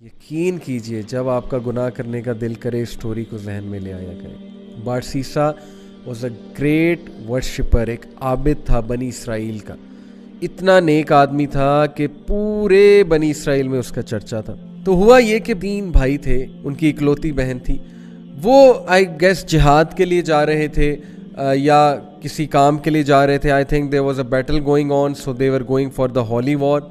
यकीन कीजिए जब आपका गुनाह करने का दिल करे स्टोरी को जहन में ले आया करे। बारसीसा वॉज अ ग्रेट वर्शिपर, एक आबिद था बनी इसराइल का। इतना नेक आदमी था कि पूरे बनी इसराइल में उसका चर्चा था। तो हुआ ये कि 3 भाई थे, उनकी इकलौती बहन थी। वो आई गेस जिहाद के लिए जा रहे थे या किसी काम के लिए जा रहे थे। I think there was a battle going on, so they were going for the holy war.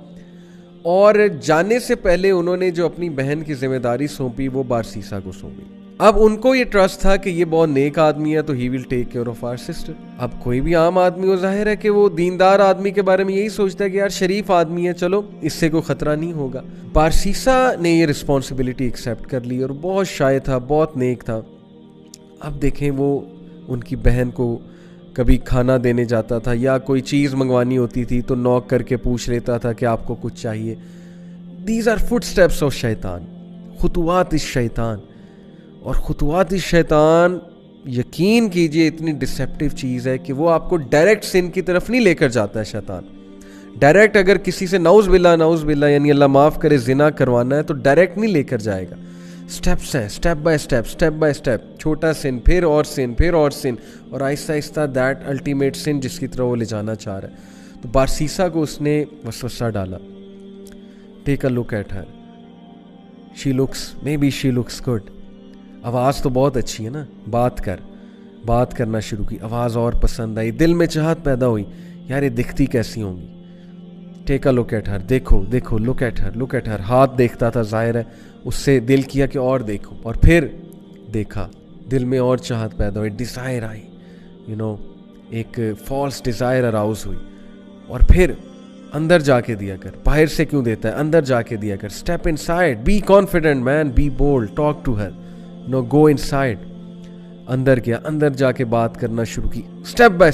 और जाने से पहले उन्होंने जो अपनी बहन की जिम्मेदारी सौंपी वो बारसीसा को सौंपी। अब उनको ये ट्रस्ट था कि ये बहुत नेक आदमी है तो he will take care of our sister. अब कोई भी आम आदमी हो, जाहिर है कि वो दीनदार आदमी के बारे में यही सोचता है कि यार शरीफ आदमी है, चलो इससे कोई खतरा नहीं होगा। बारसीसा ने ये रिस्पॉन्सिबिलिटी एक्सेप्ट कर ली और बहुत शाय था, बहुत नेक था। अब देखें वो उनकी बहन को कभी खाना देने जाता था या कोई चीज़ मंगवानी होती थी तो नॉक करके पूछ लेता था कि आपको कुछ चाहिए। दीज आर फुटस्टेप्स ऑफ शैतान, खुतुवात इस शैतान। और खुतुवात इस शैतान, यकीन कीजिए इतनी डिसेप्टिव चीज़ है कि वो आपको डायरेक्ट सिन की तरफ नहीं लेकर जाता है। शैतान डायरेक्ट अगर किसी से नाउज़ बिल्ला यानी अल्लाह माफ़ करे जिना करवाना है तो डायरेक्ट नहीं लेकर जाएगा। स्टेप्स हैं, स्टेप बाय स्टेप, छोटा सिन, फिर और सिन, फिर और सिन, और आहिस्ता आहिस्ता दैट अल्टीमेट सिन जिसकी तरफ वो ले जाना चाह रहा है। तो बारसीसा को उसने वसवसा डाला, take a look at her, she looks good. आवाज़ तो बहुत अच्छी है ना, बात करना शुरू की, आवाज़ और पसंद आई, दिल में चाहत पैदा हुई, यार ये दिखती कैसी होंगी। Take a look at her, देखो लुक एट हर। हाथ देखता था, जाहिर है उससे दिल किया कि और देखो, और फिर देखा, दिल में और चाहत पैदा हुई, डिज़ायर आई, एक फॉल्स डिज़ायर अराउज हुई। और फिर अंदर जाके दिया कर, बाहर से क्यों देता है, अंदर जाके दिया कर। Step inside, be confident man, be bold, talk to her, go inside. अंदर गया, अंदर जाके बात करना शुरू की, step by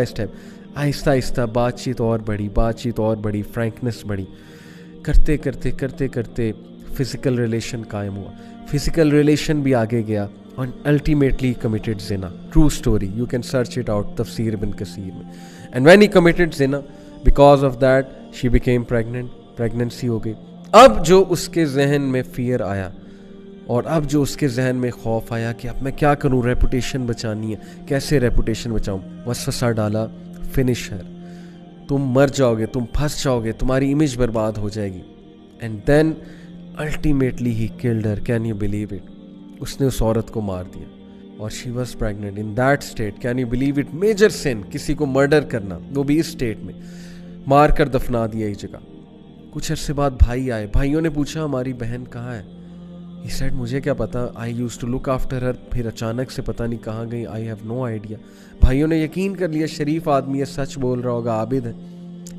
step, Aahista Aahista बातचीत और बढ़ी, फ्रैंकनेस बढ़ी। करते फिजिकल रिलेशन कायम हुआ, फिजिकल रिलेशन भी आगे गया और ultimately committed Jinnah. True story, you can search it out तफसीर इब्न कसीर में। And when he committed Jinnah, because of that she became pregnant, pregnancy हो गई। अब जो उसके जहन में फियर आया और अब जो उसके जहन में खौफ आया कि अब मैं क्या करूं, रेपुटेशन बचानी है, कैसे रेपुटेशन बचाऊं, वसवसा डाला, फिनिश हर, तुम मर जाओगे, तुम फंस जाओगे, तुम्हारी इमेज बर्बाद हो जाएगी। And then ultimately he killed her, can you believe it, उसने उस औरत को मार दिया और she was pregnant in that state. Can you believe it, major sin, किसी को मर्डर करना, वो भी इस स्टेट में, मार कर दफना दिया इस जगह। कुछ अरसे बाद भाई आए, भाइयों ने पूछा हमारी बहन कहाँ है। He said, मुझे क्या पता, I used to look after her, फिर अचानक से पता नहीं कहाँ गई, आई हैव नो आइडिया। भाइयों ने यकीन कर लिया शरीफ आदमी है, सच बोल रहा होगा, आबिद है।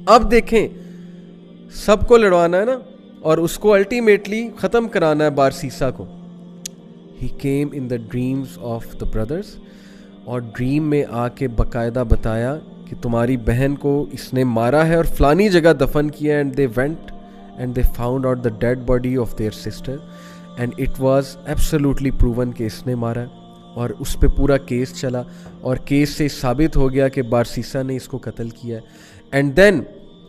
अब देखें, सबको लड़वाना है ना, और उसको अल्टीमेटली ख़त्म कराना है बारसीसा को। He came in the dreams of the brothers, और ड्रीम में आके बाकायदा बताया कि तुम्हारी बहन को इसने मारा है और फलानी जगह दफन किया। And they went and they found out the dead body of their sister and it was absolutely proven कि इसने मारा है। और उस पर पूरा केस चला और केस से साबित हो गया कि बारसीसा ने इसको कत्ल किया है। एंड देन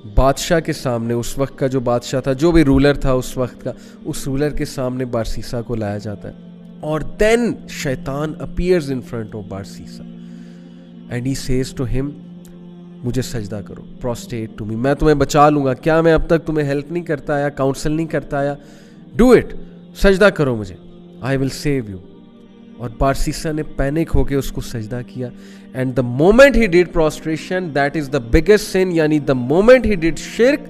बादशाह के सामने, उस वक्त का जो बादशाह था, जो भी रूलर था उस वक्त का, उस रूलर के सामने बारसीसा को लाया जाता है। और देन शैतान appears in front of Barsisa and he says to him, मुझे सजदा करो, प्रोस्टेट टू मी, मैं तुम्हें बचा लूंगा। क्या मैं अब तक तुम्हें हेल्प नहीं करता आया, काउंसल नहीं करता आया? डू इट, सजदा करो मुझे, आई विल सेव यू। और बारसीसा ने पैनिक होके उसको सजदा किया। And the moment he did prostration, that is the biggest sin, यानी द मोमेंट ही डिड शिर्क,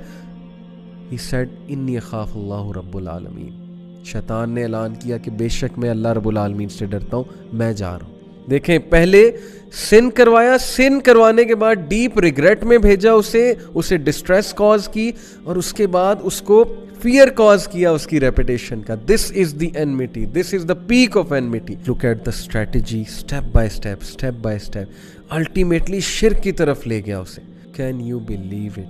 ही सेड इन्नी अखाफुल्लाह रब्बुल आलमीन। शैतान ने ऐलान किया कि बेशक मैं अल्लाह रब्बुल आलमीन से डरता हूँ, मैं जा रहा हूँ। देखें, पहले सिन करवाया, सिन करवाने के बाद डीप रिग्रेट में भेजा उसे डिस्ट्रेस कॉज की, और उसके बाद उसको फियर कॉज किया उसकी रेपुटेशन का। This is the enmity, this is the peak of enmity. Look at the strategy, step by step, ultimately शिर्क की तरफ ले गया उसे। Can you believe it?